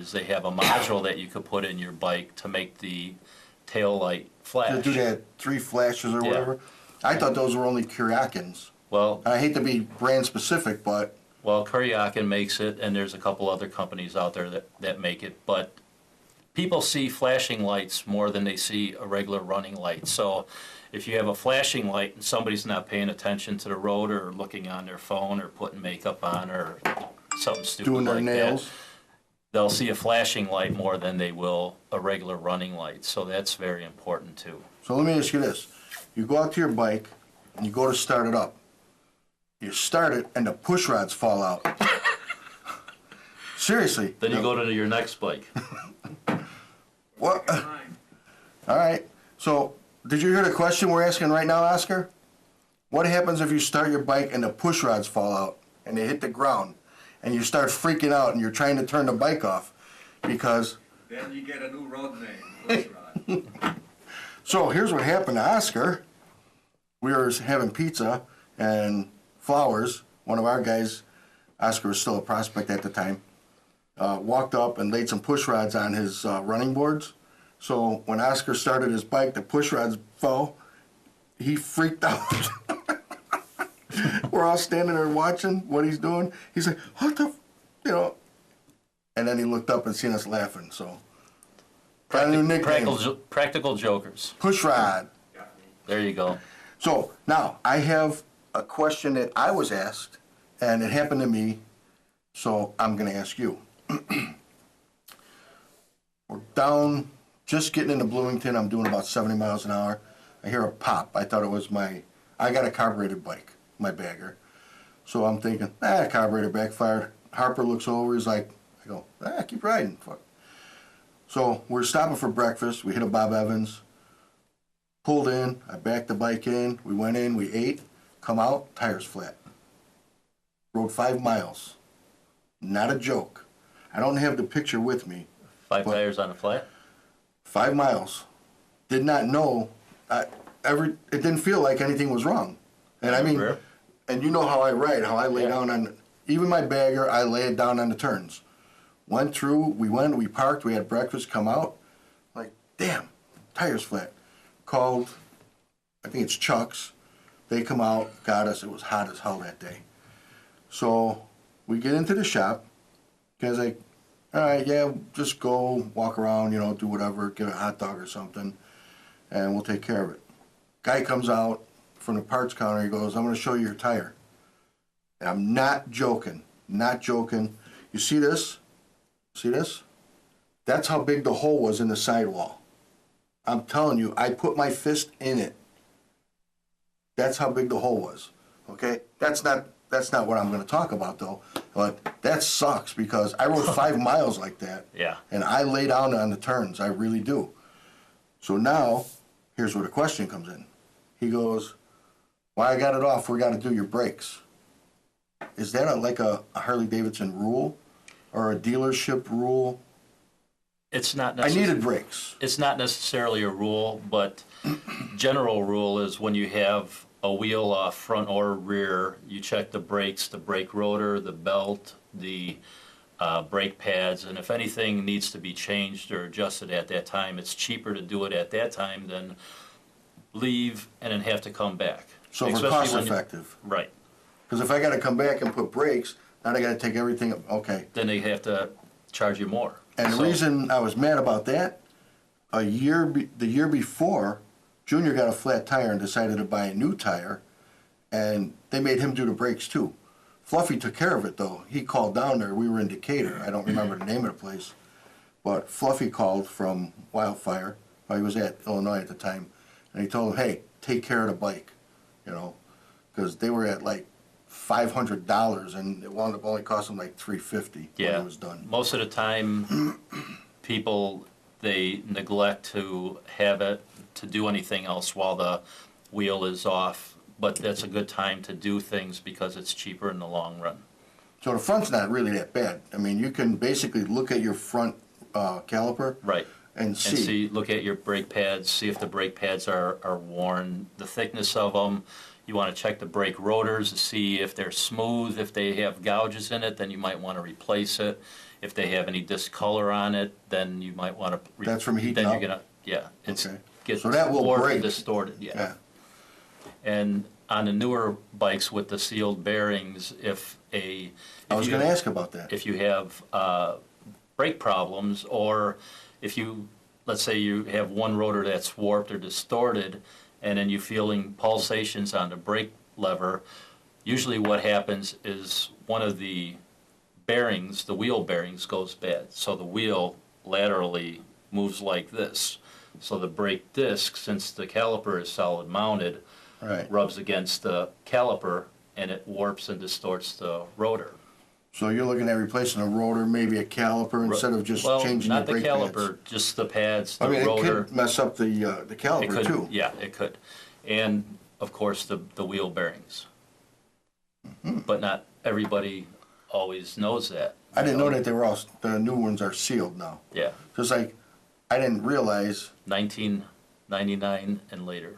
is they have a module that you could put in your bike to make the tail light To flash. do that 3 flashes or Yeah. whatever. I thought those were only Kuryakins. Well, I hate to be brand specific, but Kuryakin makes it, and there's a couple other companies out there that make it, but people see flashing lights more than they see a regular running light. So if you have a flashing light and somebody's not paying attention to the road or looking on their phone or putting makeup on or something stupid doing their like nails. that, they'll see a flashing light more than they will a regular running light. So that's very important too. So let me ask you this. You go out to your bike and you go to start it up. You start it and the push rods fall out. Seriously. Then you go to your next bike. What? All right. So did you hear the question we're asking right now, Oscar? What happens if you start your bike and the push rods fall out and they hit the ground and you start freaking out and you're trying to turn the bike off because... Then you get a new road name, push rod. So here's what happened to Oscar. We were having pizza and Flowers, one of our guys, Oscar was still a prospect at the time, walked up and laid some push rods on his running boards. So when Oscar started his bike, the push rods fell. He freaked out. We're all standing there watching what he's doing. He's like, what the, and then he looked up and seen us laughing, so. Got a new nickname. Practical jokers. Push rod. There you go. So now I have a question that I was asked, and it happened to me, so I'm going to ask you. We're down, just getting into Bloomington. I'm doing about 70 miles an hour. I hear a pop. I thought it was I got a carbureted bike, my bagger. So I'm thinking, carburetor backfired. Harper looks over. He's like, I go, keep riding. Fuck. So we're stopping for breakfast. We hit a Bob Evans. Pulled in, I backed the bike in, we went in, we ate, come out, tires flat. Rode 5 miles. Not a joke. I don't have the picture with me. 5 tires on a flat? 5 miles. Did not know, it didn't feel like anything was wrong. And I mean, Rare. and you know how I ride, how I lay down on, even my bagger, I lay it down on the turns. Went through, we parked, we had breakfast, come out, like, damn, tires flat. Called, I think it's Chuck's. They come out, got us. It was hot as hell that day. So we get into the shop. Guy's like, all right, yeah, just go walk around, do whatever, get a hot dog or something, and we'll take care of it. Guy comes out from the parts counter. He goes, I'm going to show you your tire. And I'm not joking, not joking. You see this? See this? That's how big the hole was in the sidewall. I'm telling you, I put my fist in it. That's how big the hole was. Okay? That's not what I'm going to talk about, though. But that sucks because I rode 5 miles like that. Yeah. And I lay down on the turns. I really do. So now, here's where the question comes in. He goes, well, I got it off. We got to do your brakes. Is that like a Harley-Davidson rule or a dealership rule? It's not I needed brakes. It's not necessarily a rule, but general rule is when you have a wheel off front or rear, you check the brakes, the brake rotor, the belt, the brake pads, and if anything needs to be changed or adjusted at that time, it's cheaper to do it at that time than leave and then have to come back. So for Especially cost when effective. Right. Because if I got to come back and put brakes, now I got to take everything, okay. Then they have to charge you more. And the So- reason I was mad about that, the year before, Junior got a flat tire and decided to buy a new tire, and they made him do the brakes too. Fluffy took care of it though. He called down there. We were in Decatur. I don't remember the name of the place, but Fluffy called from Wildfire. He was at Illinois at the time, and he told him, "Hey, take care of the bike," because they were at like $500, and it wound up only costing like $350 when it was done. Most of the time, people, they neglect to have it, to do anything else while the wheel is off, but that's a good time to do things because it's cheaper in the long run. So the front's not really that bad. I mean, you can basically look at your front caliper Right. and And see. see, look at your brake pads, see if the brake pads are worn, the thickness of them. You want to check the brake rotors to see if they're smooth. If they have gouges in it, then you might want to replace it. If they have any discolor on it, then you might want to. That's from heating Then up? you're gonna, yeah, it's, Okay. gets So that will warped break. and distorted, yeah. Yeah, And on the newer bikes with the sealed bearings, if I was gonna ask about that. if you have brake problems, or if you, let's say you have one rotor that's warped or distorted, and then you're feeling pulsations on the brake lever, usually what happens is one of the bearings, the wheel bearings, goes bad. So the wheel laterally moves like this. So the brake disc, since the caliper is solid mounted, Right. rubs against the caliper and it warps and distorts the rotor. So you're looking at replacing a rotor, maybe a caliper, instead of just Well, changing the not the brake caliper, pads? just the pads, the I mean, it rotor. could mess up the It caliper could, too. yeah, it could. And of course, the wheel bearings. Mm-hmm. But not everybody always knows that. I didn't know that they were all, the new ones are sealed now. Yeah, Just like, I didn't realize, 1999 and later,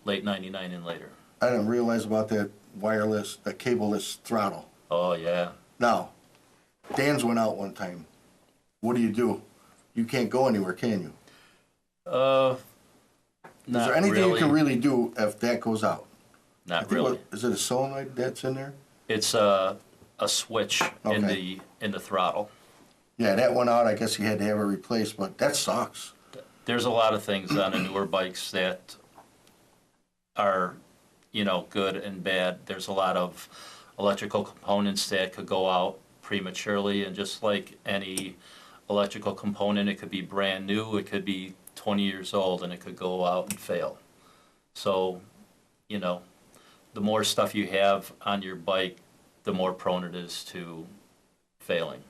late 99 and later. I didn't realize about that wireless, that cableless throttle. Oh, yeah. Now, Dan's went out one time. What do? You can't go anywhere, can you? Is Not there anything you can really. really do if that goes out? I Not think really. Is it a solenoid that's in there? It's a switch in Okay. the throttle. Yeah, that went out. I guess he had to have it replaced, but that sucks. There's a lot of things on the newer bikes that are, good and bad. There's a lot of electrical components that could go out prematurely, and just like any electrical component, it could be brand new, it could be 20 years old, and it could go out and fail. So, the more stuff you have on your bike, the more prone it is to failing.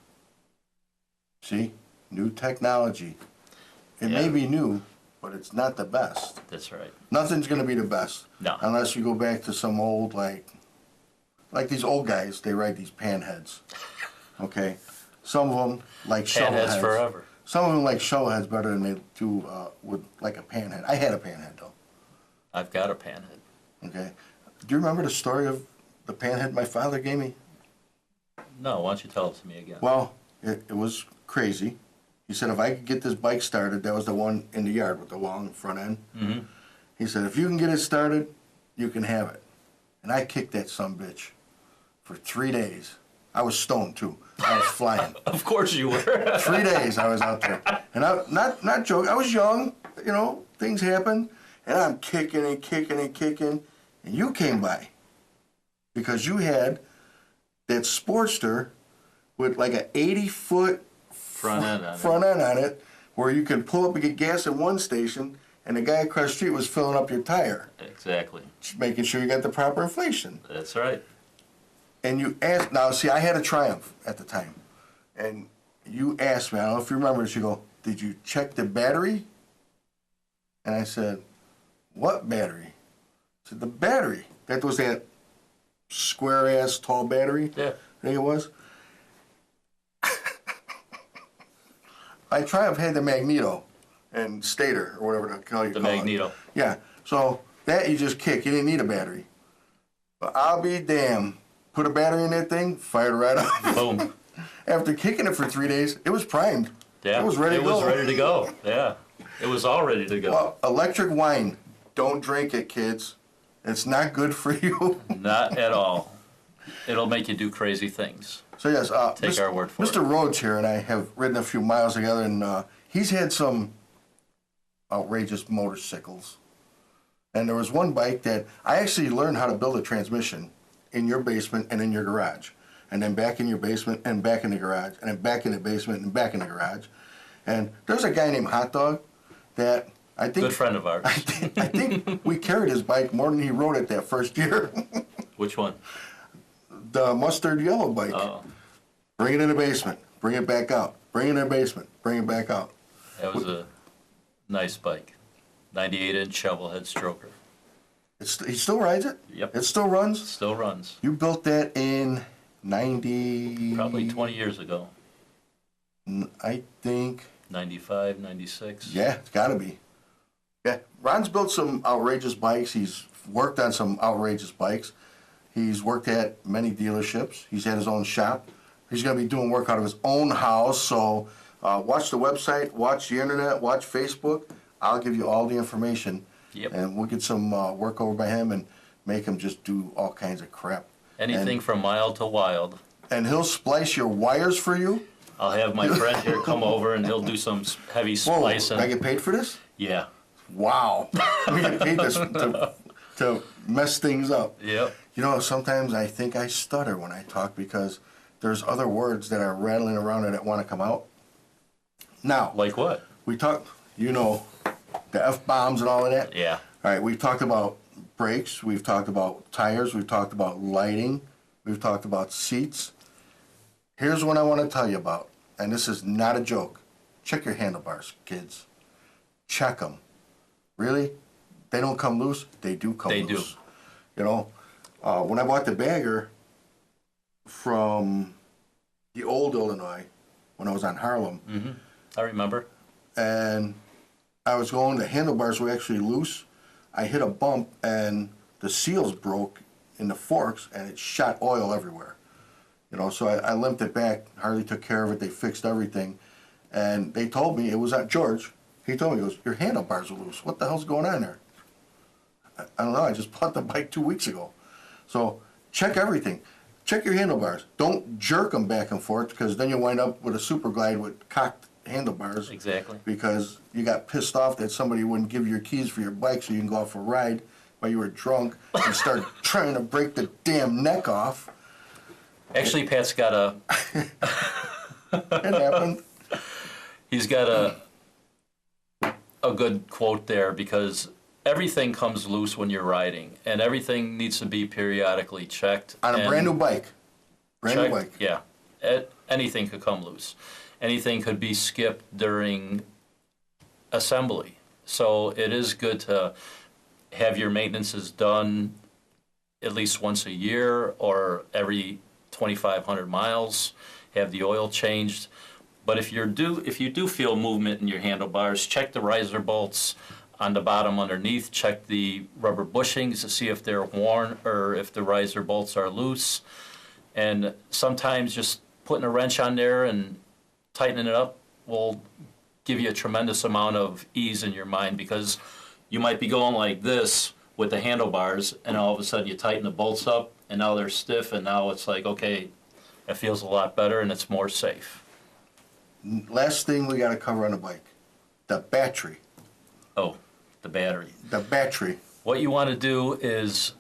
See, new technology. It may Yeah. be new, but it's not the best. That's right. Nothing's gonna be the best. No. Unless you go back to some old, like these old guys, they ride these panheads. Okay? Some of them like Panheads shovelheads. forever. Some of them like shovelheads better than they do with like a panhead. I had a panhead though. I've got a panhead. Okay? Do you remember the story of the panhead my father gave me? No, why don't you tell it to me again? Well, it was crazy. He said if I could get this bike started, that was the one in the yard with the long front end. Mm-hmm. He said if you can get it started, you can have it. And I kicked that sumbitch for 3 days. I was stoned too. I was flying. Of course you were. 3 days I was out there. And I not joking. I was young, things happen. And I'm kicking and kicking and kicking. And you came by. Because you had that Sportster with like an 80-foot Front end on it. front end on it, where you can pull up and get gas at one station, and the guy across the street was filling up your tire, Exactly. making sure you got the proper inflation. That's right. And you asked, now see, I had a Triumph at the time, and you asked me, I don't know if you remember this, you go, did you check the battery? And I said, what battery? I said, the battery. That was that square-ass tall battery, Yeah. I think it was. My Triumph had the magneto and stator, or whatever the hell you The call it. magneto. Yeah, so that you just kick. You didn't need a battery. But I'll be damned. Put a battery in that thing, fired right up. Boom. After kicking it for 3 days, it was primed. Yeah. It was ready to It was go. ready to go. Yeah. It was all ready to go. Well, electric wine, don't drink it, kids. It's not good for you. Not at all. It'll make you do crazy things. So yes, Take our word for Mr. it. Rhodes here and I have ridden a few miles together, and he's had some outrageous motorcycles. And there was one bike that I actually learned how to build a transmission in your basement and in your garage, and then back in your basement and back in the garage, and then back in the basement and back in the garage. And there's a guy named Hot Dog that I think Good friend of ours. I think we carried his bike more than he rode it that first year. Which one? The mustard yellow bike. Oh, Bring it in the basement. Bring it back out. Bring it in the basement. Bring it back out. that was a nice bike. 98-inch shovelhead stroker. He still rides it? Yep. It still runs? Still runs. You built that in 90... Probably 20 years ago. I think... 95, 96. Yeah, it's got to be. Yeah. Ron's built some outrageous bikes. He's worked on some outrageous bikes. He's worked at many dealerships. He's had his own shop. He's going to be doing work out of his own house. So watch the website, watch the internet, watch Facebook. I'll give you all the information. Yep. And we'll get some work over by him and make him just do all kinds of crap. Anything from mild to wild. And he'll splice your wires for you. I'll have my friend here come over and he'll do some heavy Whoa, splicing. I get paid for this? Yeah. Wow. We get paid to mess things up. Yep. You know, sometimes I think I stutter when I talk because there's other words that are rattling around and that want to come out. Now, Like what? we talked, you know, the F-bombs and all of that. Yeah. All right, we've talked about brakes, we've talked about tires, we've talked about lighting, we've talked about seats. Here's what I want to tell you about, and this is not a joke. Check your handlebars, kids. Check them. Really? They don't come loose? They do come They loose. do. You know, when I bought the bagger from the old Illinois, when I was on Harlem, I remember. and I was going, the handlebars were actually loose. I hit a bump and the seals broke in the forks and it shot oil everywhere. You know, so I limped it back. Harley took care of it. They fixed everything. And they told me, it was at George. He told me, he goes, your handlebars are loose. What the hell's going on there? I don't know. I just bought the bike 2 weeks ago. So check everything. Check your handlebars. Don't jerk them back and forth because then you wind up with a Super Glide with cocked handlebars. Exactly. Because you got pissed off that somebody wouldn't give you your keys for your bike so you can go out for a ride while you were drunk and start trying to break the damn neck off. Actually, Pat's got It happened. he's got a good quote there because everything comes loose when you're riding and everything needs to be periodically checked. On a and brand new bike. Brand new checked. bike. Yeah. Anything could come loose. Anything could be skipped during assembly. So it is good to have your maintenances done at least once a year or every 2,500 miles, have the oil changed. But if you do feel movement in your handlebars, check the riser bolts on the bottom underneath, check the rubber bushings to see if they're worn or if the riser bolts are loose. And sometimes just putting a wrench on there and tightening it up will give you a tremendous amount of ease in your mind because you might be going like this with the handlebars and all of a sudden you tighten the bolts up and now they're stiff and now it's like, okay, it feels a lot better and it's more safe. Last thing we got to cover on the bike. The battery. Oh, the battery. The battery. What you want to do is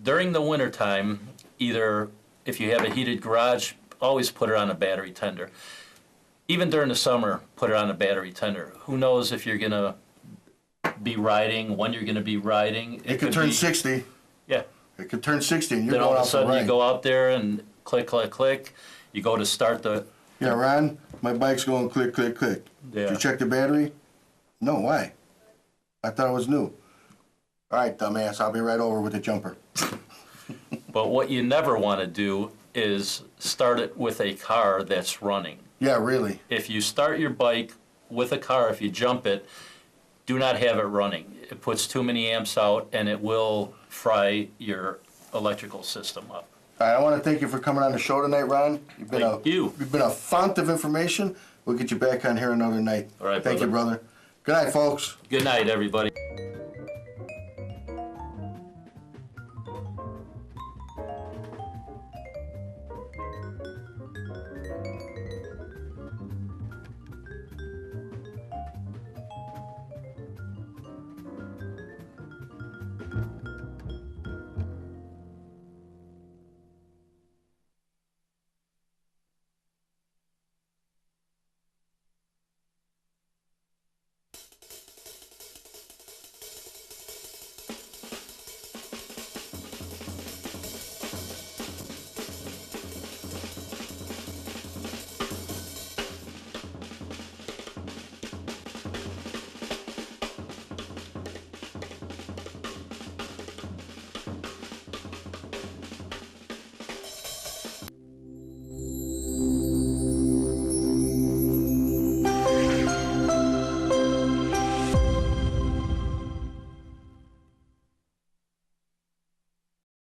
during the wintertime, either if you have a heated garage, always put it on a battery tender. Even during the summer, put it on a battery tender. Who knows if you're going to be riding, when you're going to be riding. It could turn be, 60. Yeah. It could turn 60 and you're Then all going of a out for a sudden you ride. go out there and click, click, click. You go to start the... Yeah, Ron, my bike's going click, click, click. Yeah. Did you check the battery? No, why? I thought it was new. All right, dumbass, I'll be right over with the jumper. But what you never want to do is start it with a car that's running. Yeah, really. If you start your bike with a car, if you jump it, do not have it running. It puts too many amps out and it will fry your electrical system up. All right, I want to thank you for coming on the show tonight, Ron. You've Thank you. You've been a font of information. We'll get you back on here another night. All right, Thank you, brother. brother. Good night, folks. Good night, everybody.